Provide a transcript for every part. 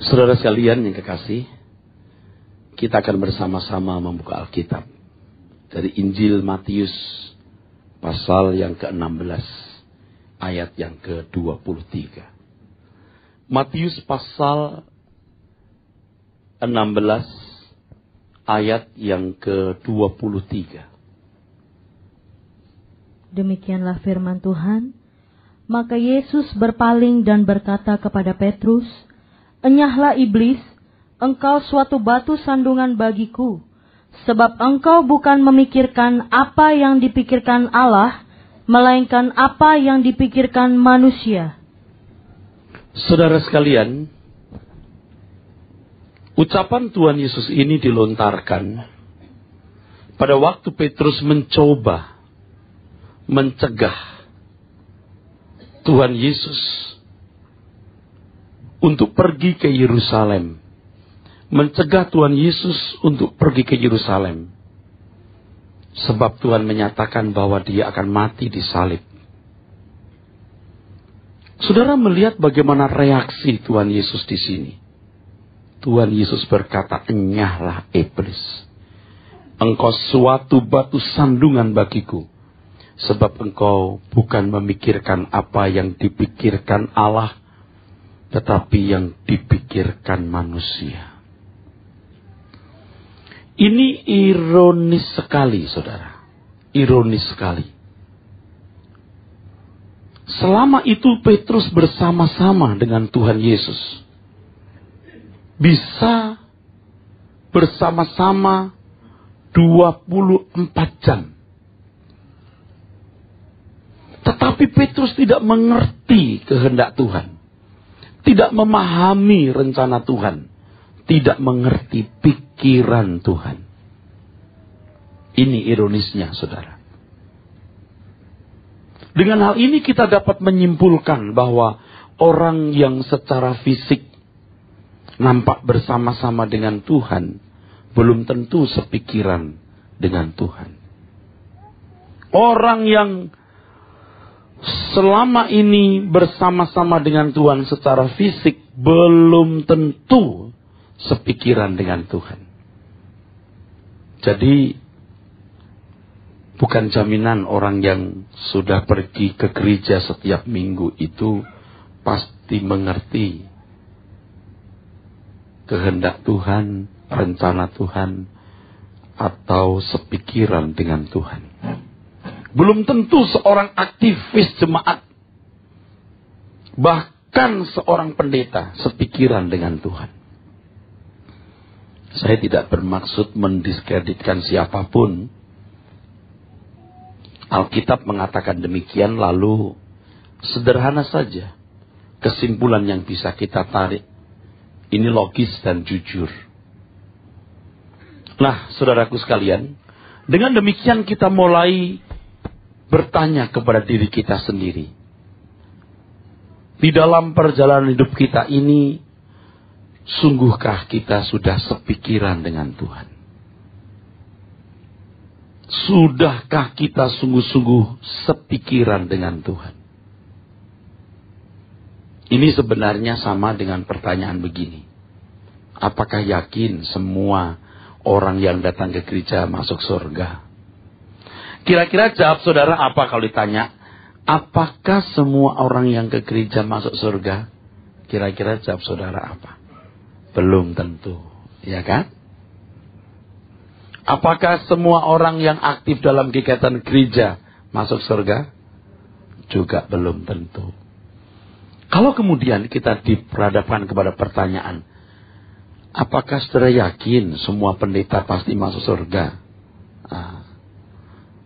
Saudara sekalian yang kekasih, kita akan bersama-sama membuka Alkitab dari Injil Matius pasal yang ke-16 ayat yang ke-23. Matius pasal 16 ayat yang ke-23. Demikianlah firman Tuhan. Maka Yesus berpaling dan berkata kepada Petrus, "Enyahlah iblis, engkau suatu batu sandungan bagiku, sebab engkau bukan memikirkan apa yang dipikirkan Allah, melainkan apa yang dipikirkan manusia." Saudara sekalian, ucapan Tuhan Yesus ini dilontarkan pada waktu Petrus mencoba mencegah Tuhan Yesus untuk pergi ke Yerusalem. Mencegah Tuhan Yesus untuk pergi ke Yerusalem. Sebab Tuhan menyatakan bahwa dia akan mati di salib. Saudara melihat bagaimana reaksi Tuhan Yesus di sini. Tuhan Yesus berkata, "Enyahlah iblis. Engkau suatu batu sandungan bagiku. Sebab engkau bukan memikirkan apa yang dipikirkan Allah, tetapi yang dipikirkan manusia." Ini ironis sekali, saudara. Ironis sekali. Selama itu Petrus bersama-sama dengan Tuhan Yesus. Bisa bersama-sama 24 jam. Tetapi Petrus tidak mengerti kehendak Tuhan. Tidak memahami rencana Tuhan. Tidak mengerti pikiran Tuhan. Ini ironisnya, saudara. Dengan hal ini kita dapat menyimpulkan bahwa orang yang secara fisik nampak bersama-sama dengan Tuhan belum tentu sepikiran dengan Tuhan. Orang yang selama ini bersama-sama dengan Tuhan secara fisik belum tentu sepikiran dengan Tuhan. Jadi bukan jaminan orang yang sudah pergi ke gereja setiap minggu itu pasti mengerti kehendak Tuhan, rencana Tuhan, atau sepikiran dengan Tuhan. Belum tentu seorang aktivis jemaat, bahkan seorang pendeta sepikiran dengan Tuhan. Saya tidak bermaksud mendiskreditkan siapapun. Alkitab mengatakan demikian, lalu sederhana saja kesimpulan yang bisa kita tarik. Ini logis dan jujur. Nah, saudaraku sekalian, dengan demikian kita mulai bertanya kepada diri kita sendiri. Di dalam perjalanan hidup kita ini, sungguhkah kita sudah sepikiran dengan Tuhan? Sudahkah kita sungguh-sungguh sepikiran dengan Tuhan? Ini sebenarnya sama dengan pertanyaan begini. Apakah yakin semua orang yang datang ke gereja masuk surga? Kira-kira jawab saudara apa kalau ditanya, apakah semua orang yang ke gereja masuk surga? Kira-kira jawab saudara apa? Belum tentu, ya kan? Apakah semua orang yang aktif dalam kegiatan gereja masuk surga? Juga belum tentu. Kalau kemudian kita diperhadapkan kepada pertanyaan, apakah saudara yakin semua pendeta pasti masuk surga?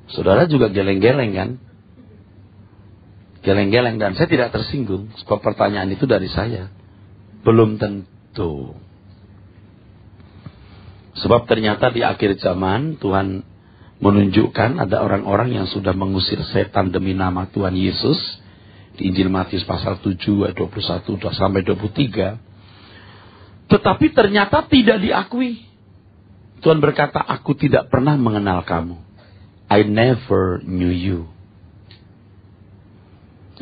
Saudara juga geleng-geleng kan? Geleng-geleng, dan saya tidak tersinggung sebab pertanyaan itu dari saya. Belum tentu. Sebab ternyata di akhir zaman Tuhan menunjukkan ada orang-orang yang sudah mengusir setan demi nama Tuhan Yesus. Di Injil Matius pasal 7 ayat 21 sampai 23. Tetapi ternyata tidak diakui. Tuhan berkata, "Aku tidak pernah mengenal kamu. I never knew you."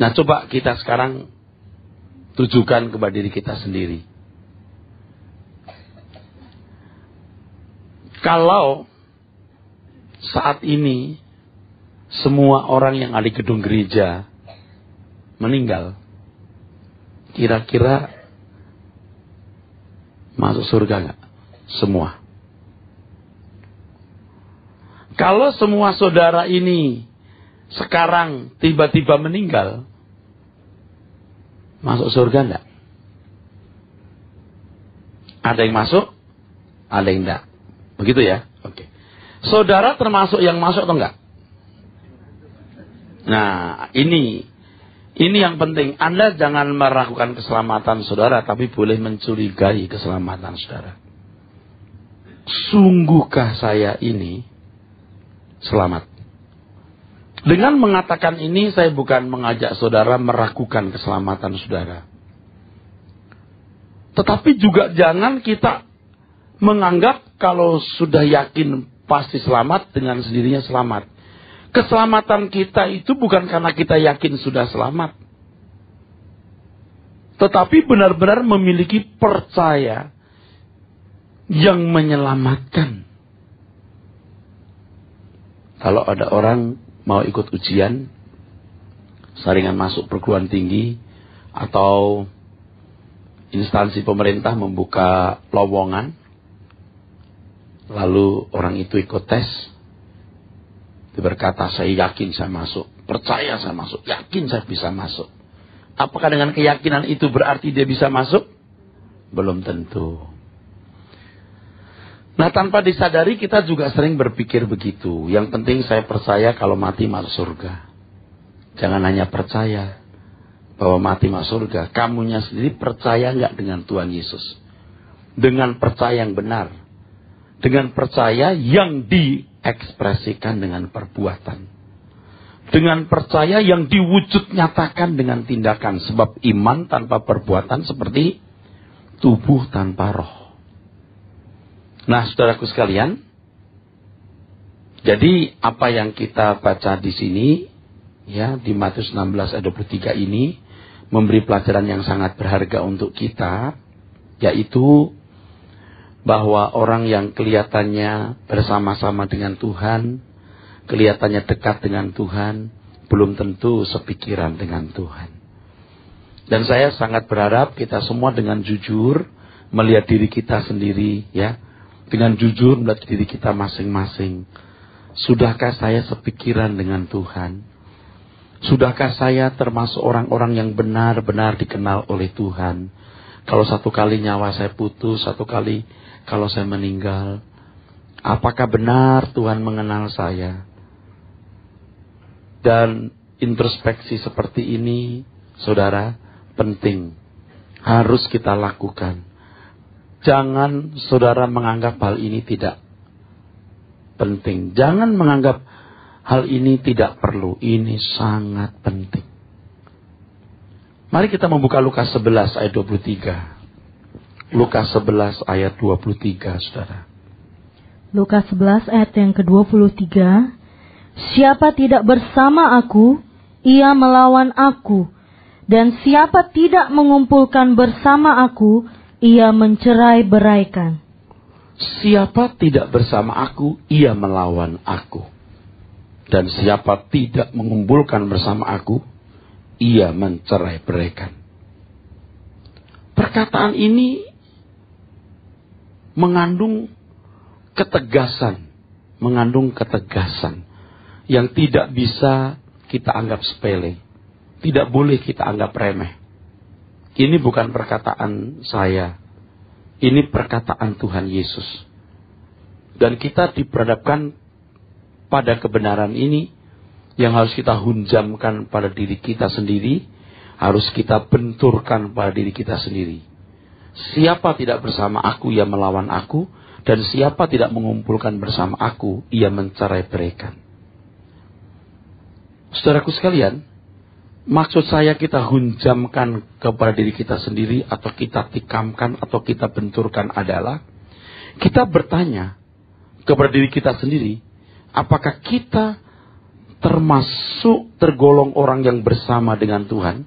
Nah, coba kita sekarang tujukan kepada diri kita sendiri. Kalau saat ini semua orang yang ada di gedung gereja meninggal, kira-kira masuk surga nggak? Semua. Kalau semua saudara ini sekarang tiba-tiba meninggal, masuk surga enggak? Ada yang masuk, ada yang enggak. Begitu ya? Oke. Saudara termasuk yang masuk atau enggak? Nah, ini yang penting. Anda jangan meragukan keselamatan saudara, tapi boleh mencurigai keselamatan saudara. Sungguhkah saya ini selamat? Dengan mengatakan ini, saya bukan mengajak saudara meragukan keselamatan saudara. Tetapi juga jangan kita menganggap kalau sudah yakin pasti selamat, dengan sendirinya selamat. Keselamatan kita itu bukan karena kita yakin sudah selamat. Tetapi benar-benar memiliki percaya yang menyelamatkan. Kalau ada orang mau ikut ujian, saringan masuk perguruan tinggi, atau instansi pemerintah membuka lowongan, lalu orang itu ikut tes, dia berkata, saya yakin saya masuk, percaya saya masuk, yakin saya bisa masuk. Apakah dengan keyakinan itu berarti dia bisa masuk? Belum tentu. Nah, tanpa disadari kita juga sering berpikir begitu. Yang penting saya percaya kalau mati masuk surga. Jangan hanya percaya bahwa mati masuk surga. Kamunya sendiri percaya nggak dengan Tuhan Yesus? Dengan percaya yang benar. Dengan percaya yang diekspresikan dengan perbuatan. Dengan percaya yang diwujud nyatakan dengan tindakan. Sebab iman tanpa perbuatan seperti tubuh tanpa roh. Nah, saudaraku sekalian, jadi apa yang kita baca di sini, ya, di Matius 16 ayat 23 ini, memberi pelajaran yang sangat berharga untuk kita, yaitu bahwa orang yang kelihatannya bersama-sama dengan Tuhan, kelihatannya dekat dengan Tuhan, belum tentu sepikiran dengan Tuhan. Dan saya sangat berharap kita semua dengan jujur melihat diri kita sendiri, ya, dengan jujur melihat diri kita masing-masing. Sudahkah saya sepikiran dengan Tuhan? Sudahkah saya termasuk orang-orang yang benar-benar dikenal oleh Tuhan? Kalau satu kali nyawa saya putus, satu kali kalau saya meninggal, apakah benar Tuhan mengenal saya? Dan introspeksi seperti ini, saudara, penting. Harus kita lakukan. Jangan saudara menganggap hal ini tidak penting. Jangan menganggap hal ini tidak perlu. Ini sangat penting. Mari kita membuka Lukas 11 ayat 23. Lukas 11 ayat 23, saudara. Lukas 11 ayat yang ke-23. Siapa tidak bersama aku, ia melawan aku. Dan siapa tidak mengumpulkan bersama aku, ia mencerai-beraikan. Siapa tidak bersama aku, ia melawan aku. Dan siapa tidak mengumpulkan bersama aku, ia mencerai-beraikan. Perkataan ini mengandung ketegasan yang tidak bisa kita anggap sepele, tidak boleh kita anggap remeh. Ini bukan perkataan saya, ini perkataan Tuhan Yesus. Dan kita diperhadapkan pada kebenaran ini yang harus kita hunjamkan pada diri kita sendiri, harus kita benturkan pada diri kita sendiri. Siapa tidak bersama aku, ia melawan aku, dan siapa tidak mengumpulkan bersama aku, ia mencerai-beraikan. Saudaraku sekalian, maksud saya kita hunjamkan kepada diri kita sendiri, atau kita tikamkan, atau kita benturkan adalah, kita bertanya kepada diri kita sendiri, apakah kita tergolong orang yang bersama dengan Tuhan?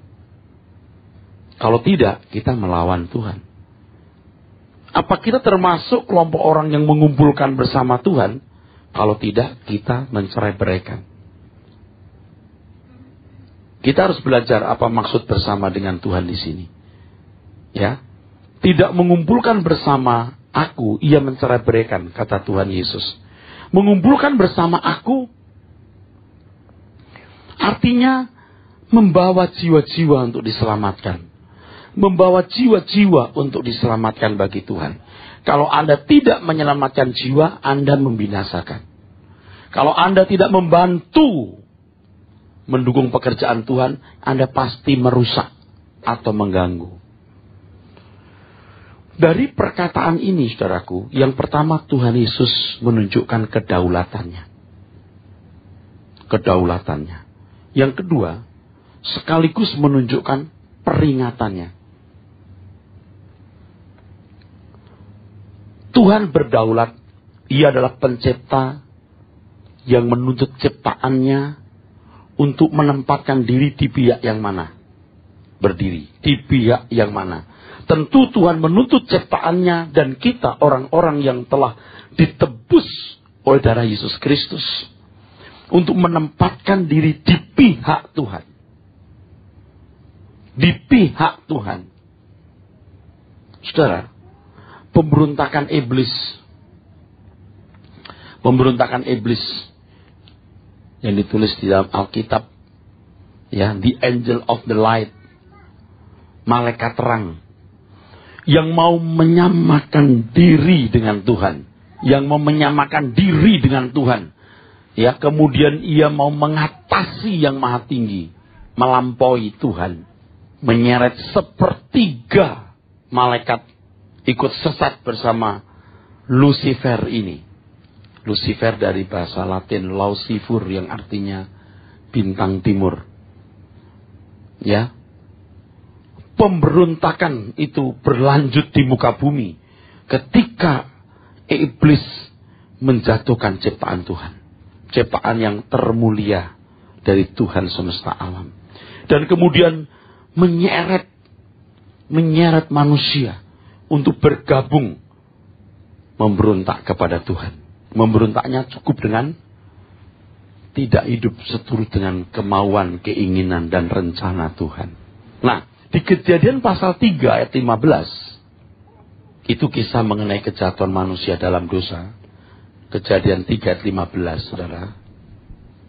Kalau tidak, kita melawan Tuhan. Apa kita termasuk kelompok orang yang mengumpulkan bersama Tuhan? Kalau tidak, kita mencerai-beraikan. Kita harus belajar apa maksud bersama dengan Tuhan di sini. Ya, tidak mengumpulkan bersama aku, ia mencerai-beraikan, kata Tuhan Yesus. Mengumpulkan bersama aku, artinya membawa jiwa-jiwa untuk diselamatkan. Membawa jiwa-jiwa untuk diselamatkan bagi Tuhan. Kalau Anda tidak menyelamatkan jiwa, Anda membinasakan. Kalau Anda tidak membantu mendukung pekerjaan Tuhan, Anda pasti merusak atau mengganggu. Dari perkataan ini, saudaraku, yang pertama Tuhan Yesus menunjukkan kedaulatannya. Kedaulatannya. Yang kedua, sekaligus menunjukkan peringatannya. Tuhan berdaulat, ia adalah pencipta yang menuntut ciptaannya untuk menempatkan diri di pihak yang mana? Berdiri, di pihak yang mana? Tentu Tuhan menuntut ciptaannya dan kita orang-orang yang telah ditebus oleh darah Yesus Kristus untuk menempatkan diri di pihak Tuhan. Di pihak Tuhan. Saudara, pemberontakan iblis yang ditulis di dalam Alkitab, ya, the angel of the light, malaikat terang, yang mau menyamakan diri dengan Tuhan, yang mau menyamakan diri dengan Tuhan, ya, kemudian ia mau mengatasi yang maha tinggi, melampaui Tuhan, menyeret sepertiga malaikat ikut sesat bersama Lucifer ini. Lucifer dari bahasa Latin Lausifur yang artinya bintang timur. Ya. Pemberontakan itu berlanjut di muka bumi ketika iblis menjatuhkan ciptaan Tuhan. Ciptaan yang termulia dari Tuhan semesta alam. Dan kemudian menyeret manusia untuk bergabung memberontak kepada Tuhan. Memberontaknya cukup dengan tidak hidup seturut dengan kemauan, keinginan, dan rencana Tuhan. Nah, di Kejadian pasal 3 ayat 15, itu kisah mengenai kejatuhan manusia dalam dosa. Kejadian 3 ayat 15, saudara.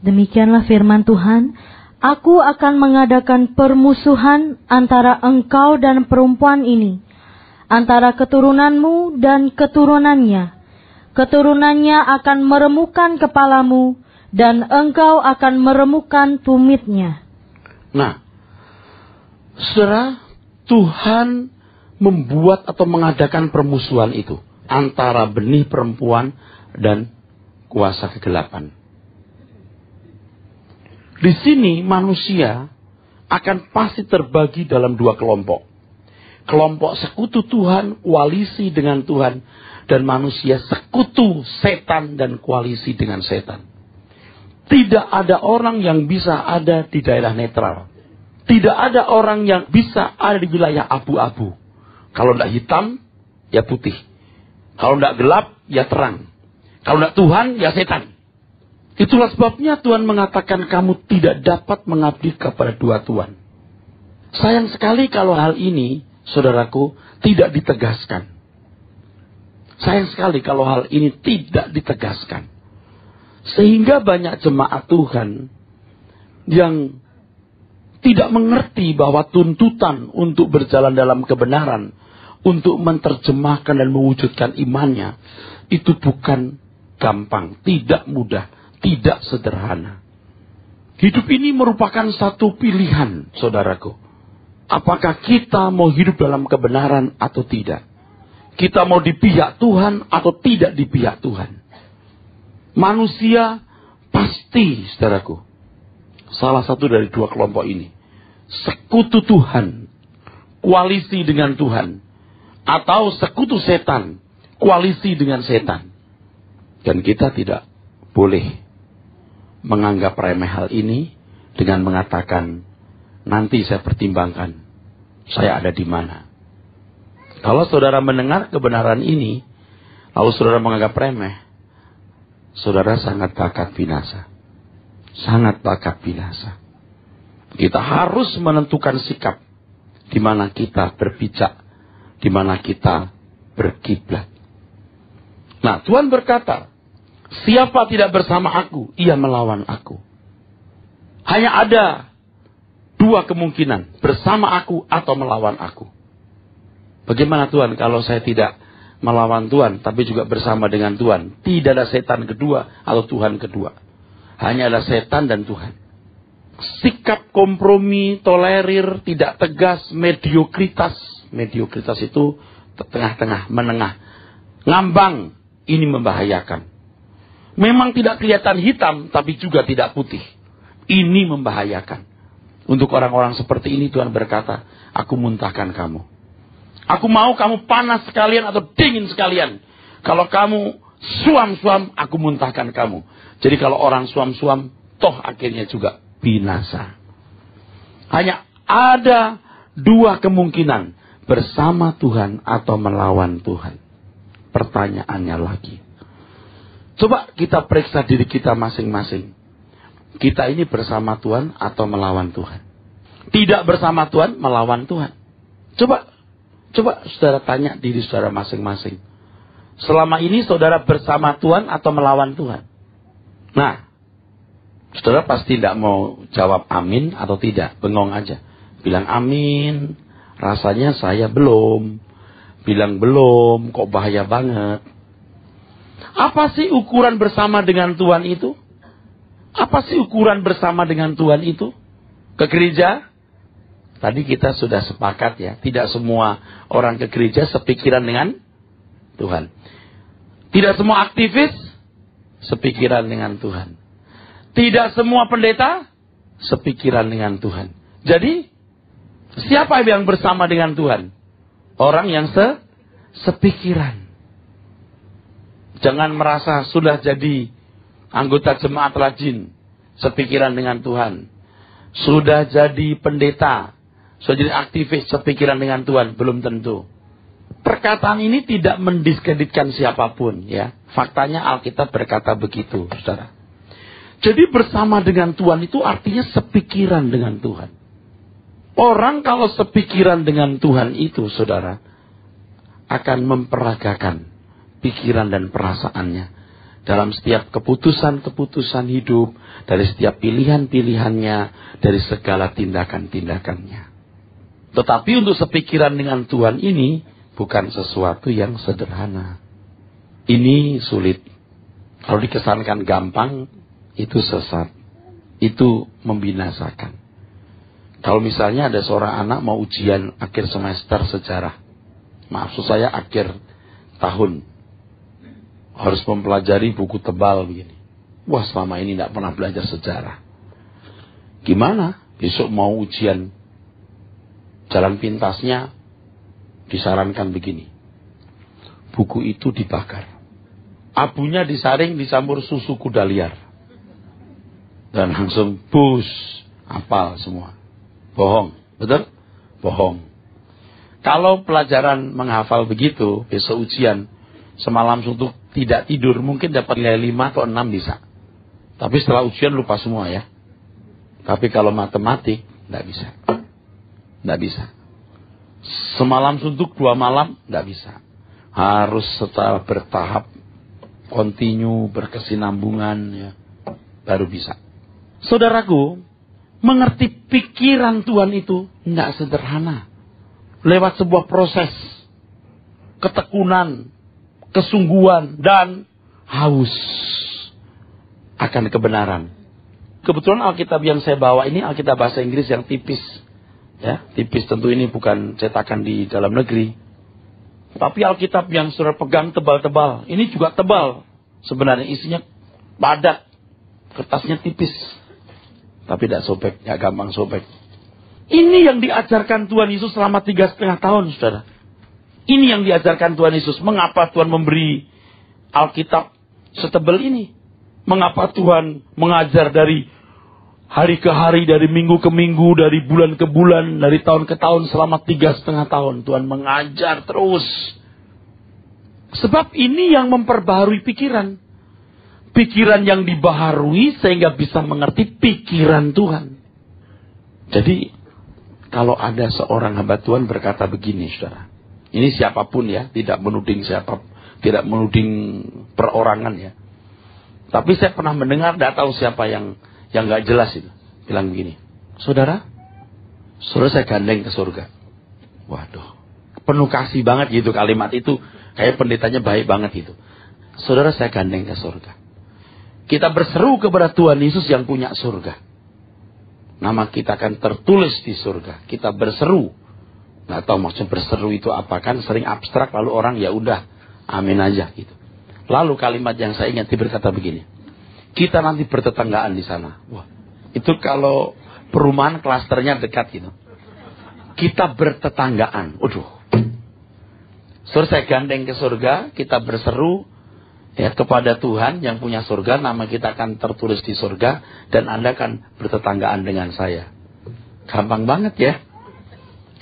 Demikianlah firman Tuhan, aku akan mengadakan permusuhan antara engkau dan perempuan ini, antara keturunanmu dan keturunannya. Keturunannya akan meremukkan kepalamu, dan engkau akan meremukkan tumitnya. Nah, saudara, Tuhan membuat atau mengadakan permusuhan itu antara benih perempuan dan kuasa kegelapan. Di sini manusia akan pasti terbagi dalam dua kelompok. Kelompok sekutu Tuhan, koalisi dengan Tuhan, dan manusia sekutu setan dan koalisi dengan setan. Tidak ada orang yang bisa ada di daerah netral. Tidak ada orang yang bisa ada di wilayah abu-abu. Kalau tidak hitam, ya putih. Kalau tidak gelap, ya terang. Kalau tidak Tuhan, ya setan. Itulah sebabnya Tuhan mengatakan kamu tidak dapat mengabdi kepada dua Tuhan. Sayang sekali kalau hal ini, saudaraku, tidak ditegaskan. Sayang sekali kalau hal ini tidak ditegaskan. Sehingga banyak jemaat Tuhan yang tidak mengerti bahwa tuntutan untuk berjalan dalam kebenaran, untuk menerjemahkan dan mewujudkan imannya, itu bukan gampang, tidak mudah, tidak sederhana. Hidup ini merupakan satu pilihan, saudaraku. Apakah kita mau hidup dalam kebenaran atau tidak? Kita mau di pihak Tuhan atau tidak di pihak Tuhan? Manusia pasti, saudaraku, salah satu dari dua kelompok ini. Sekutu Tuhan, koalisi dengan Tuhan. Atau sekutu setan, koalisi dengan setan. Dan kita tidak boleh menganggap remeh hal ini dengan mengatakan, nanti saya pertimbangkan, saya ada di mana. Kalau saudara mendengar kebenaran ini, lalu saudara menganggap remeh, saudara sangat bakal binasa. Sangat bakal binasa. Kita harus menentukan sikap di mana kita berpijak, di mana kita berkiblat. Nah, Tuhan berkata, siapa tidak bersama aku, ia melawan aku. Hanya ada dua kemungkinan, bersama aku atau melawan aku. Bagaimana Tuhan kalau saya tidak melawan Tuhan, tapi juga bersama dengan Tuhan? Tidak ada setan kedua atau Tuhan kedua. Hanya ada setan dan Tuhan. Sikap kompromi, tolerir, tidak tegas, mediokritas. Mediokritas itu tengah-tengah, menengah. Ngambang, ini membahayakan. Memang tidak kelihatan hitam, tapi juga tidak putih. Ini membahayakan. Untuk orang-orang seperti ini Tuhan berkata, aku muntahkan kamu. Aku mau kamu panas sekalian atau dingin sekalian. Kalau kamu suam-suam, aku muntahkan kamu. Jadi kalau orang suam-suam, toh akhirnya juga binasa. Hanya ada dua kemungkinan, bersama Tuhan atau melawan Tuhan. Pertanyaannya lagi, coba kita periksa diri kita masing-masing. Kita ini bersama Tuhan atau melawan Tuhan? Tidak bersama Tuhan, melawan Tuhan. Coba saudara tanya diri saudara masing-masing. Selama ini saudara bersama Tuhan atau melawan Tuhan? Nah, saudara pasti tidak mau jawab amin atau tidak. Bengong aja. Bilang amin. Rasanya saya belum. Bilang belum. Kok bahaya banget. Apa sih ukuran bersama dengan Tuhan itu? Apa sih ukuran bersama dengan Tuhan itu? Ke gereja? Tadi kita sudah sepakat ya. Tidak semua orang ke gereja sepikiran dengan Tuhan. Tidak semua aktivis sepikiran dengan Tuhan. Tidak semua pendeta sepikiran dengan Tuhan. Jadi, siapa yang bersama dengan Tuhan? Orang yang sepikiran. Jangan merasa sudah jadi anggota jemaat rajin, sepikiran dengan Tuhan. Sudah jadi pendeta, sudah jadi aktivis, sepikiran dengan Tuhan. Belum tentu. Perkataan ini tidak mendiskreditkan siapapun. Ya, faktanya Alkitab berkata begitu, saudara. Jadi bersama dengan Tuhan itu artinya sepikiran dengan Tuhan. Orang kalau sepikiran dengan Tuhan itu, saudara, akan memperagakan pikiran dan perasaannya dalam setiap keputusan-keputusan hidup, dari setiap pilihan-pilihannya, dari segala tindakan-tindakannya. Tetapi untuk sepikiran dengan Tuhan ini bukan sesuatu yang sederhana. Ini sulit. Kalau dikesankan gampang, itu sesat. Itu membinasakan. Kalau misalnya ada seorang anak mau ujian akhir semester sejarah. Maksud saya akhir tahun. Harus mempelajari buku tebal begini. Wah, selama ini tidak pernah belajar sejarah. Gimana? Besok mau ujian. Jalan pintasnya disarankan begini. Buku itu dibakar. Abunya disaring, dicampur susu kuda liar. Dan langsung bus, hafal semua. Bohong, betul? Bohong. Kalau pelajaran menghafal begitu, besok ujian, semalam suntuk tidak tidur, mungkin dapat nilai 5 atau 6 bisa. Tapi setelah ujian lupa semua ya. Tapi kalau matematik, tidak bisa. Tidak bisa. Semalam suntuk 2 malam, tidak bisa. Harus secara bertahap, kontinu, berkesinambungan, ya, baru bisa. Saudaraku, mengerti pikiran Tuhan itu tidak sederhana. Lewat sebuah proses, ketekunan, kesungguhan, dan haus akan kebenaran. Kebetulan Alkitab yang saya bawa ini Alkitab bahasa Inggris yang tipis. Ya, tipis tentu ini bukan cetakan di dalam negeri. Tapi Alkitab yang saudara pegang tebal-tebal, ini juga tebal. Sebenarnya isinya padat, kertasnya tipis. Tapi tidak sobek, tidak gampang sobek. Ini yang diajarkan Tuhan Yesus selama 3,5 tahun, saudara. Ini yang diajarkan Tuhan Yesus. Mengapa Tuhan memberi Alkitab setebal ini? Mengapa Tuhan mengajar dari Hari ke hari, dari minggu ke minggu, dari bulan ke bulan, dari tahun ke tahun, selama 3,5 tahun. Tuhan mengajar terus. Sebab ini yang memperbaharui pikiran. Pikiran yang dibaharui sehingga bisa mengerti pikiran Tuhan. Jadi, kalau ada seorang hamba Tuhan berkata begini, saudara. Ini siapapun ya, tidak menuding siapa, tidak menuding perorangan ya. Tapi saya pernah mendengar, tidak tahu siapa yang gak jelas itu. Bilang begini, saudara saya gandeng ke surga. Waduh, penuh kasih banget gitu kalimat itu. Kayak pendetanya baik banget itu. Saudara, saya gandeng ke surga. Kita berseru kepada Tuhan Yesus yang punya surga. Nama kita akan tertulis di surga. Kita berseru. Nggak tahu maksud berseru itu apa, kan sering abstrak, lalu orang ya udah amin aja gitu. Lalu kalimat yang saya ingat berkata begini, kita nanti bertetanggaan di sana. Wah, itu kalau perumahan klasternya dekat gitu. Kita bertetanggaan. Waduh. Saudara, saya gandeng ke surga, kita berseru ya kepada Tuhan yang punya surga, nama kita akan tertulis di surga dan Anda akan bertetanggaan dengan saya. Gampang banget ya.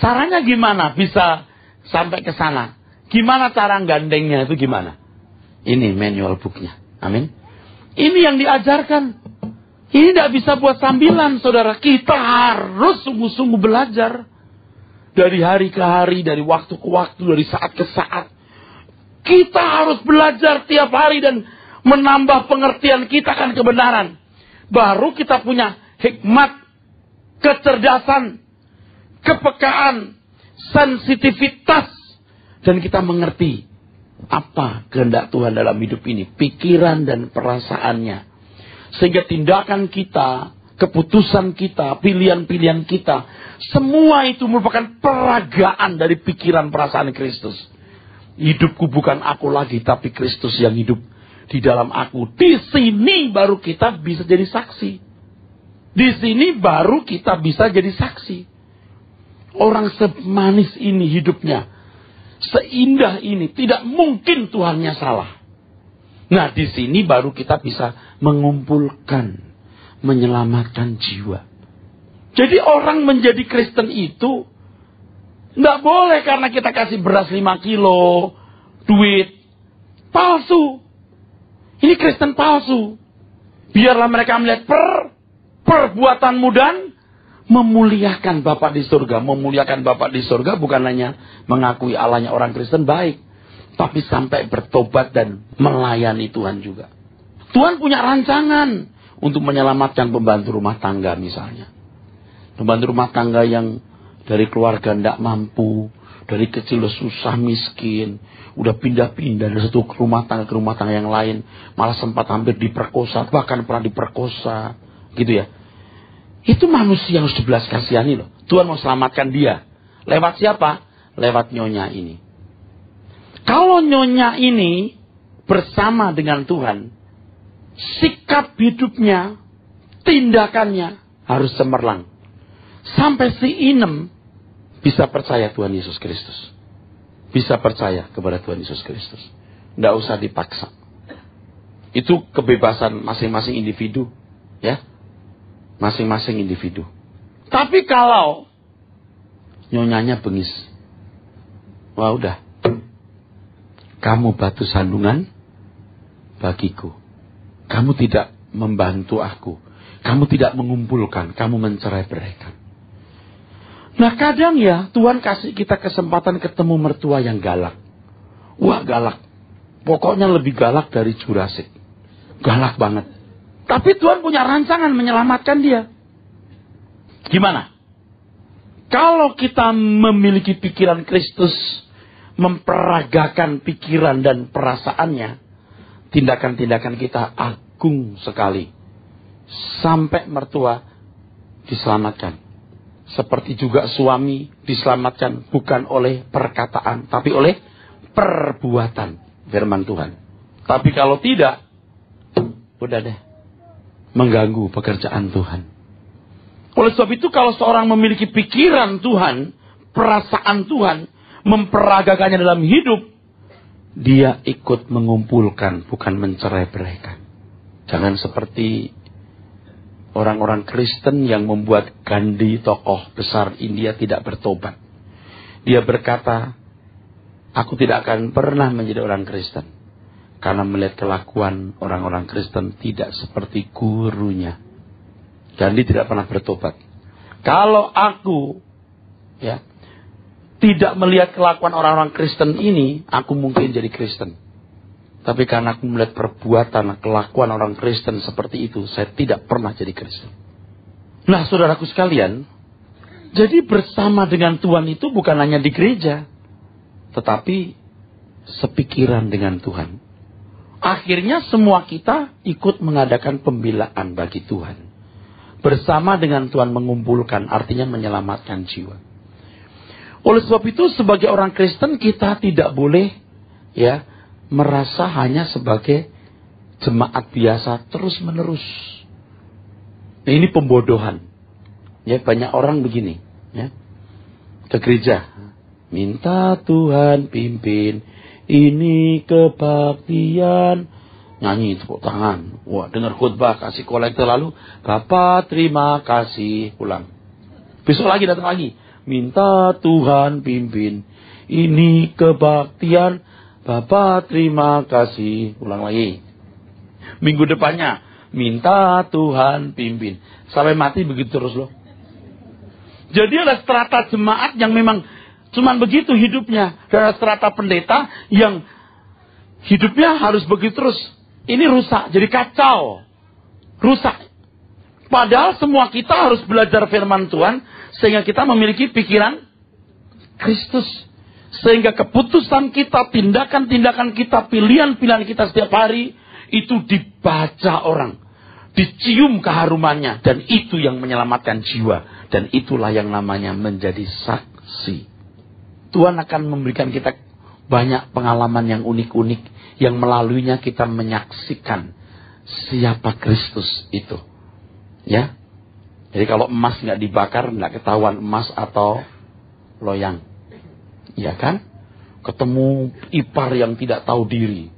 Caranya gimana bisa sampai ke sana? Gimana cara gandengnya itu gimana? Ini manual booknya. Amin. Ini yang diajarkan. Ini tidak bisa buat sambilan, saudara. Kita harus sungguh-sungguh belajar. Dari hari ke hari, dari waktu ke waktu, dari saat ke saat. Kita harus belajar tiap hari dan menambah pengertian kita akan kebenaran. Baru kita punya hikmat, kecerdasan, kepekaan, sensitivitas, dan kita mengerti apa kehendak Tuhan dalam hidup ini, pikiran dan perasaannya, sehingga tindakan kita, keputusan kita, pilihan-pilihan kita, semua itu merupakan peragaan dari pikiran perasaan Kristus. Hidupku bukan aku lagi, tapi Kristus yang hidup di dalam aku. Di sini baru kita bisa jadi saksi. Di sini baru kita bisa jadi saksi. Orang semanis ini hidupnya, seindah ini, tidak mungkin Tuhannya salah. Nah, di sini baru kita bisa mengumpulkan, menyelamatkan jiwa. Jadi orang menjadi Kristen itu tidak boleh karena kita kasih beras 5 kilo, duit palsu. Ini Kristen palsu. Biarlah mereka melihat perbuatanmu dan memuliakan Bapa di surga. Memuliakan Bapa di surga bukan hanya mengakui Allahnya orang Kristen baik, tapi sampai bertobat dan melayani Tuhan juga. Tuhan punya rancangan untuk menyelamatkan pembantu rumah tangga misalnya. Pembantu rumah tangga yang dari keluarga tidak mampu, dari kecil udah susah miskin, udah pindah-pindah dari satu rumah tangga yang lain, malah sempat hampir diperkosa, bahkan pernah diperkosa, gitu ya. Itu manusia yang harus dibelas kasihani loh. Tuhan mau selamatkan dia. Lewat siapa? Lewat nyonya ini. Kalau nyonya ini bersama dengan Tuhan, sikap hidupnya, tindakannya harus cemerlang. Sampai si Inem bisa percaya Tuhan Yesus Kristus. Bisa percaya kepada Tuhan Yesus Kristus. Tidak usah dipaksa. Itu kebebasan masing-masing individu. Ya. Masing-masing individu. Tapi kalau nyonyanya bengis. Wah udah. Kamu batu sandungan bagiku. Kamu tidak membantu aku. Kamu tidak mengumpulkan. Kamu mencerai-beraikan. Nah kadang ya Tuhan kasih kita kesempatan ketemu mertua yang galak. Wah galak. Pokoknya lebih galak dari Jurassic. Galak banget. Tapi Tuhan punya rancangan menyelamatkan dia. Gimana? Kalau kita memiliki pikiran Kristus, memperagakan pikiran dan perasaannya, tindakan-tindakan kita agung sekali. Sampai mertua diselamatkan. Seperti juga suami diselamatkan bukan oleh perkataan, tapi oleh perbuatan firman Tuhan. Tapi kalau tidak, udah deh, mengganggu pekerjaan Tuhan. Oleh sebab itu kalau seorang memiliki pikiran Tuhan, perasaan Tuhan, memperagakannya dalam hidup, dia ikut mengumpulkan, bukan mencerai-beraikan. Jangan seperti orang-orang Kristen yang membuat Gandhi, tokoh besar India, tidak bertobat. Dia berkata, aku tidak akan pernah menjadi orang Kristen. Karena melihat kelakuan orang-orang Kristen tidak seperti gurunya. Gandhi tidak pernah bertobat. Kalau aku tidak melihat kelakuan orang-orang Kristen ini, aku mungkin jadi Kristen. Tapi karena aku melihat perbuatan, kelakuan orang Kristen seperti itu, saya tidak pernah jadi Kristen. Nah, saudaraku sekalian, jadi bersama dengan Tuhan itu bukan hanya di gereja, tetapi sepikiran dengan Tuhan. Akhirnya semua kita ikut mengadakan pembelaan bagi Tuhan. Bersama dengan Tuhan mengumpulkan, artinya menyelamatkan jiwa. Oleh sebab itu, sebagai orang Kristen kita tidak boleh merasa hanya sebagai jemaat biasa terus menerus. Nah, ini pembodohan. Banyak orang begini, ke gereja, minta Tuhan pimpin, ini kebaktian, nyanyi tepuk tangan, wah dengar khutbah, kasih kolektor, lalu Bapak terima kasih, pulang. Besok lagi datang lagi, minta Tuhan pimpin, ini kebaktian, Bapak terima kasih, pulang lagi. Minggu depannya, minta Tuhan pimpin, sampai mati begitu terus loh. Jadi ada strata jemaat yang memang cuman begitu hidupnya. Dan ada strata pendeta yang hidupnya harus begitu terus. Ini rusak, jadi kacau. Rusak. Padahal semua kita harus belajar firman Tuhan, sehingga kita memiliki pikiran Kristus. Sehingga keputusan kita, tindakan-tindakan kita, pilihan-pilihan kita setiap hari, itu dibaca orang. Dicium keharumannya. Dan itu yang menyelamatkan jiwa. Dan itulah yang namanya menjadi saksi. Tuhan akan memberikan kita banyak pengalaman yang unik-unik, yang melaluinya kita menyaksikan siapa Kristus itu. Ya, jadi kalau emas nggak dibakar, nggak ketahuan emas atau loyang, ya kan? Ketemu ipar yang tidak tahu diri,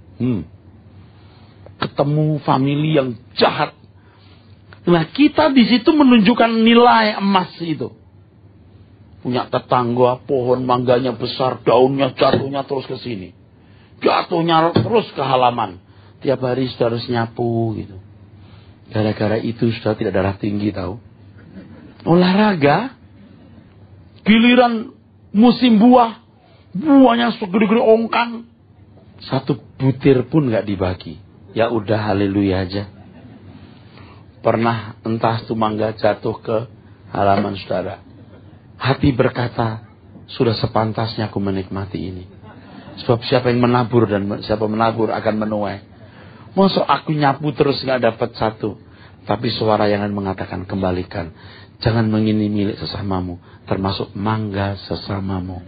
ketemu famili yang jahat. Nah, kita di situ menunjukkan nilai emas itu. Punya tetangga, pohon mangganya besar, daunnya jatuhnya terus ke sini. Jatuhnya terus ke halaman. Tiap hari sudah harus nyapu gitu. Gara-gara itu sudah tidak darah tinggi tahu. Olahraga. Giliran musim buah. Buahnya segede-gede ongkang. Satu butir pun gak dibagi. Ya udah haleluya aja. Pernah entah itu mangga jatuh ke halaman saudara. Hati berkata, sudah sepantasnya aku menikmati ini. Sebab siapa yang menabur dan siapa menabur akan menuai. Masa aku nyapu terus gak dapat satu. Tapi suara yang mengatakan kembalikan. Jangan mengini milik sesamamu. Termasuk mangga sesamamu.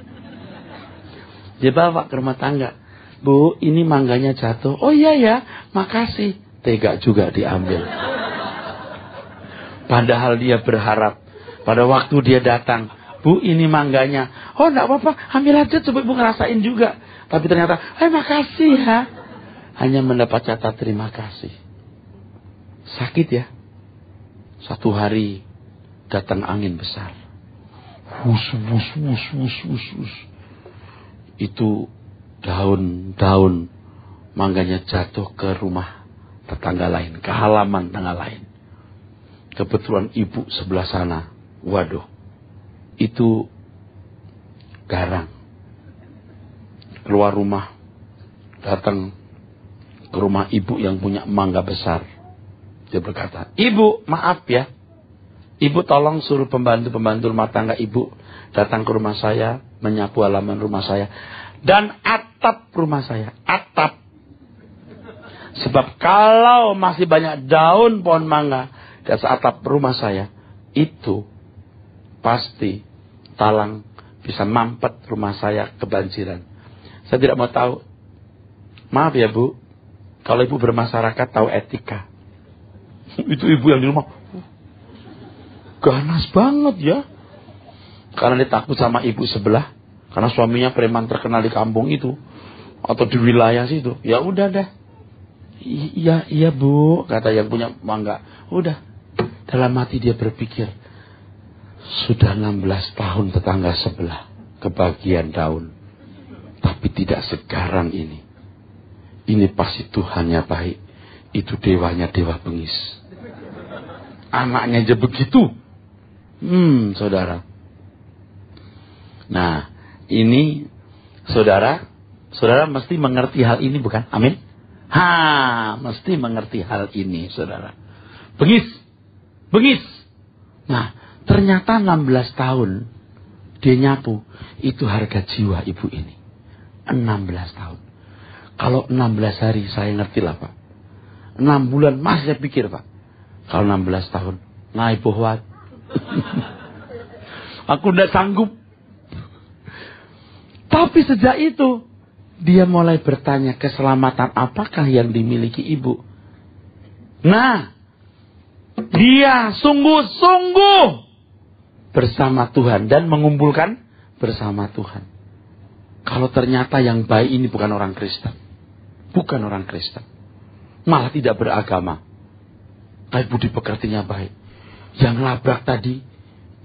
Dia bawa ke rumah tangga. Bu, ini mangganya jatuh. Oh iya ya, makasih. Tega juga diambil. Padahal dia berharap. Pada waktu dia datang. Bu, ini mangganya. Oh, enggak apa-apa. Ambil aja, coba ibu ngerasain juga. Tapi ternyata, makasih ya. Hanya mendapat kata terima kasih. Sakit ya. Satu hari datang angin besar. Hus, hus, hus, hus, hus, hus. Itu daun-daun mangganya jatuh ke rumah tetangga lain. Ke halaman tetangga lain. Kebetulan ibu sebelah sana. Waduh. Itu garang. Keluar rumah, datang ke rumah ibu yang punya mangga besar. Dia berkata, ibu maaf ya, ibu tolong suruh pembantu-pembantu rumah tangga ibu datang ke rumah saya, menyapu halaman rumah saya dan atap rumah saya. Atap. Sebab kalau masih banyak daun pohon mangga di atas atap rumah saya, itu pasti talang bisa mampet rumah saya kebanjiran. Saya tidak mau tahu. Maaf ya Bu, kalau ibu bermasyarakat tahu etika. Itu ibu yang di rumah ganas banget ya. Karena dia takut sama ibu sebelah. Karena suaminya preman terkenal di kampung itu. Atau di wilayah situ. Ya udah deh. Iya Bu, kata yang punya mangga. Udah. Dalam hati dia berpikir, sudah 16 tahun tetangga sebelah kebagian daun, tapi tidak sekarang ini. Ini pasti Tuhannya baik. Itu dewanya dewa bengis. Anaknya aja begitu. Saudara. Nah, ini saudara mesti mengerti hal ini, bukan? Amin. Mesti mengerti hal ini, saudara. Bengis. Nah, ternyata 16 tahun dia nyapu. Itu harga jiwa ibu ini. 16 tahun. Kalau 16 hari saya ngerti lah, Pak. 6 bulan masih saya pikir, Pak. Kalau 16 tahun, naik bohwat. Aku tidak sanggup. Tapi sejak itu, dia mulai bertanya, keselamatan apakah yang dimiliki ibu? Nah, dia sungguh-sungguh bersama Tuhan dan mengumpulkan bersama Tuhan. Kalau ternyata yang baik ini bukan orang Kristen. Bukan orang Kristen. Malah tidak beragama. Tapi budi pekertinya baik. Yang labrak tadi,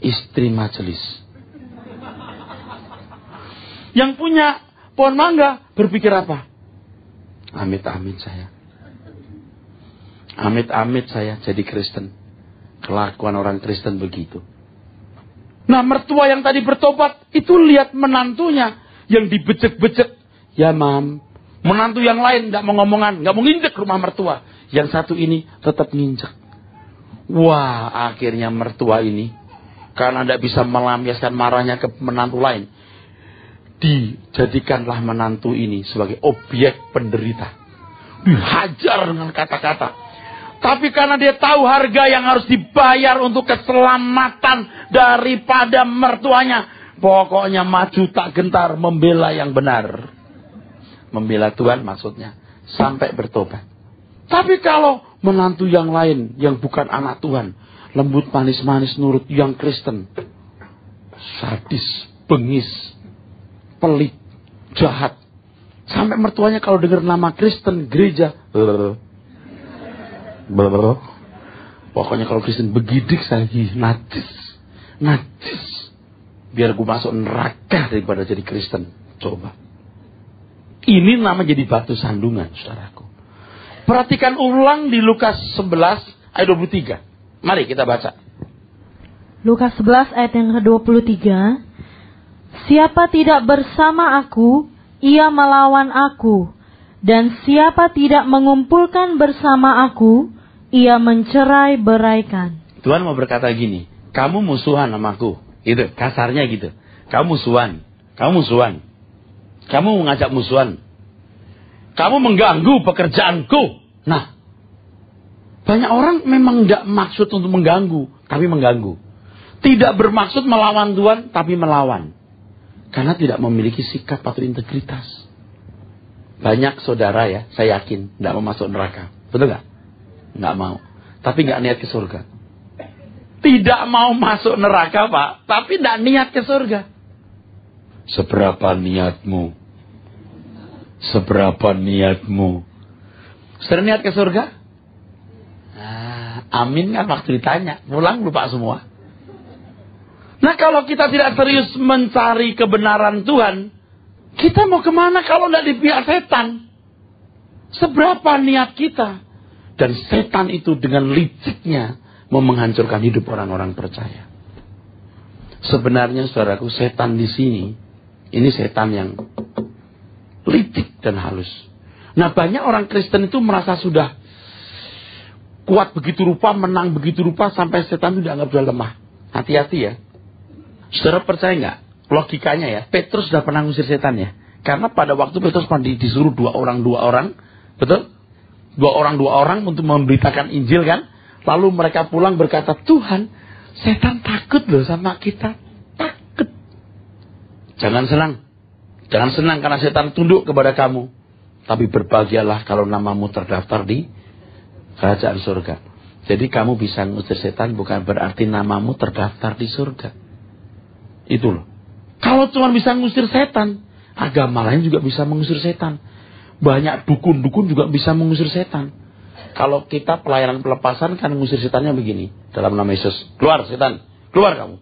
istri majelis. Yang punya pohon mangga berpikir apa? Amit-amit saya. Amit-amit saya jadi Kristen. Kelakuan orang Kristen begitu. Nah, mertua yang tadi bertobat, itu lihat menantunya yang dibecek-becek. Ya, Mam. Menantu yang lain gak mau ngomongan, gak mau nginjek rumah mertua. Yang satu ini tetap nginjek. Wah, akhirnya mertua ini, karena tidak bisa melampiaskan marahnya ke menantu lain, dijadikanlah menantu ini sebagai objek penderita. Dihajar dengan kata-kata. Tapi karena dia tahu harga yang harus dibayar untuk keselamatan daripada mertuanya, pokoknya maju tak gentar membela yang benar. Membela Tuhan maksudnya. Sampai bertobat. Tapi kalau menantu yang lain, yang bukan anak Tuhan, lembut manis-manis nurut, yang Kristen, sadis, bengis, pelit, jahat. Sampai mertuanya kalau dengar nama Kristen, gereja, pokoknya kalau Kristen begidik lagi, najis. Biar gue masuk neraka daripada jadi Kristen. Coba. Ini nama jadi batu sandungan, saudaraku. Perhatikan ulang di Lukas 11 ayat 23. Mari kita baca. Lukas 11 ayat yang ke-23. Siapa tidak bersama aku, ia melawan aku. Dan siapa tidak mengumpulkan bersama aku, ia mencerai-beraikan. Tuhan mau berkata gini, kamu musuhan sama aku. Gitu, kasarnya gitu. Kamu musuhan. Kamu mengajak musuhan. Kamu mengganggu pekerjaanku. Nah, banyak orang memang tidak maksud untuk mengganggu, tapi mengganggu. Tidak bermaksud melawan Tuhan, tapi melawan. Karena tidak memiliki sikap atau integritas. Banyak saudara ya, saya yakin, tidak mau masuk neraka. Betul nggak? Nggak mau. Tapi nggak niat ke surga. Tidak mau masuk neraka, Pak, tapi tidak niat ke surga. Seberapa niatmu? Sudah niat ke surga? Amin kan waktu ditanya. Pulang lupa semua. Nah, kalau kita tidak serius mencari kebenaran Tuhan, kita mau kemana kalau tidak di pihak setan? Seberapa niat kita? Dan setan itu dengan liciknya mau menghancurkan hidup orang-orang percaya. Sebenarnya saudaraku, setan di sini, ini setan yang licik dan halus. Nah, banyak orang Kristen itu merasa sudah kuat begitu rupa, menang begitu rupa, sampai setan itu dianggap sudah lemah. Hati-hati ya. Saudara percaya nggak? Logikanya ya, Petrus sudah pernah ngusir setan ya. Karena pada waktu Petrus disuruh dua orang, betul? Dua orang untuk memberitakan Injil kan. Lalu mereka pulang berkata, Tuhan, setan takut loh sama kita. Takut. Jangan senang karena setan tunduk kepada kamu. Tapi berbahagialah kalau namamu terdaftar di kerajaan surga. Jadi kamu bisa ngusir setan bukan berarti namamu terdaftar di surga. Itu loh. Kalau Tuhan bisa ngusir setan, agama lain juga bisa mengusir setan. Banyak dukun-dukun juga bisa mengusir setan. Kalau kita pelayanan pelepasan kan ngusir setannya begini. Dalam nama Yesus. Keluar setan. Keluar kamu.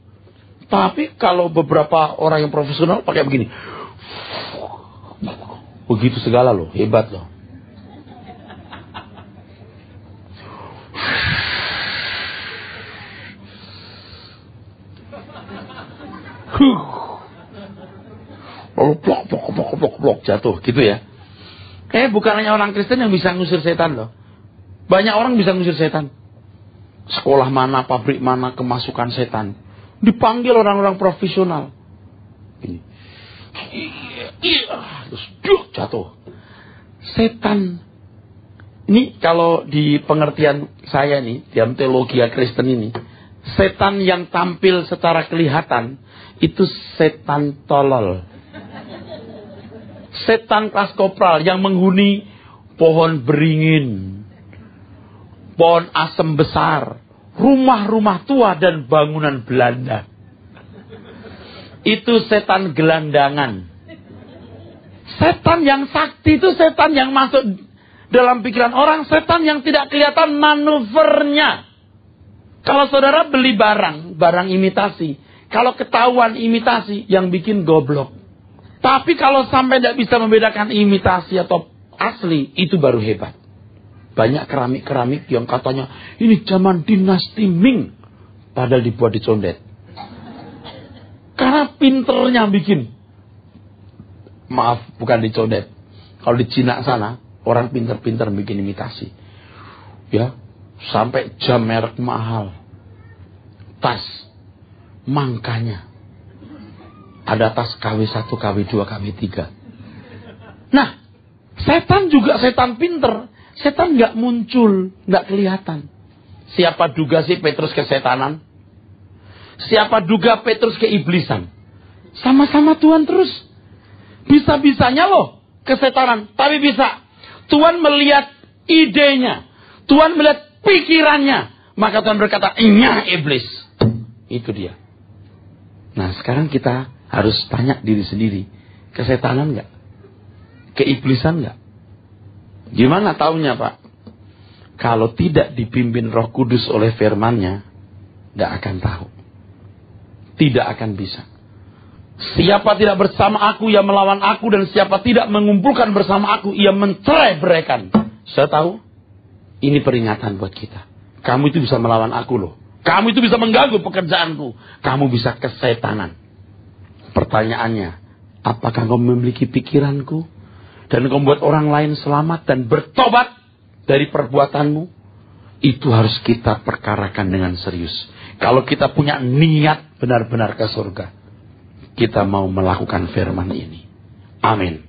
Tapi kalau beberapa orang yang profesional pakai begini. Begitu segala loh. Hebat loh. Blok jatuh gitu ya. Bukan hanya orang Kristen yang bisa ngusir setan loh. Banyak orang bisa ngusir setan. Sekolah mana, pabrik mana, kemasukan setan. Dipanggil orang-orang profesional. Ini. Terus jatuh. Setan. Ini kalau di pengertian saya nih, dalam teologi Kristen ini. Setan yang tampil secara kelihatan, itu setan tolol. Setan kelas kopral yang menghuni pohon beringin, pohon asem besar, rumah-rumah tua dan bangunan Belanda. Itu setan gelandangan. Setan yang sakti itu setan yang masuk dalam pikiran orang, setan yang tidak kelihatan manuvernya. Kalau saudara beli barang imitasi, kalau ketahuan imitasi, yang bikin goblok. Tapi kalau sampai tidak bisa membedakan imitasi atau asli, itu baru hebat. Banyak keramik-keramik yang katanya, ini zaman dinasti Ming. Padahal dibuat di condet. Karena pinternya bikin. Maaf, bukan di condet. Kalau di Cina sana, orang pinter-pinter bikin imitasi. Ya, sampai jam merek mahal. Tas, mangkanya. Ada tas KW1, KW2, KW3. Nah, setan juga setan pinter. Setan nggak muncul, nggak kelihatan. Siapa duga sih Petrus kesetanan? Siapa duga Petrus keiblisan? Sama-sama Tuhan terus. Bisa-bisanya loh kesetanan, tapi bisa. Tuhan melihat idenya. Tuhan melihat pikirannya. Maka Tuhan berkata, "Inya iblis." Itu dia. Nah, sekarang kita harus tanya diri sendiri, kesetanan nggak? Keiblisan nggak? Gimana taunya, Pak? Kalau tidak dipimpin Roh Kudus oleh firman-Nya, nggak akan tahu. Tidak akan bisa. Siapa tidak bersama aku, ia melawan aku, dan siapa tidak mengumpulkan bersama aku, ia mencerai-beraikan. Saya tahu, ini peringatan buat kita. Kamu itu bisa melawan aku loh. Kamu itu bisa mengganggu pekerjaanku. Kamu bisa kesetanan. Pertanyaannya, apakah kau memiliki pikiranku? Dan kau membuat orang lain selamat dan bertobat dari perbuatanmu? Itu harus kita perkarakan dengan serius. Kalau kita punya niat benar-benar ke surga, kita mau melakukan firman ini. Amin.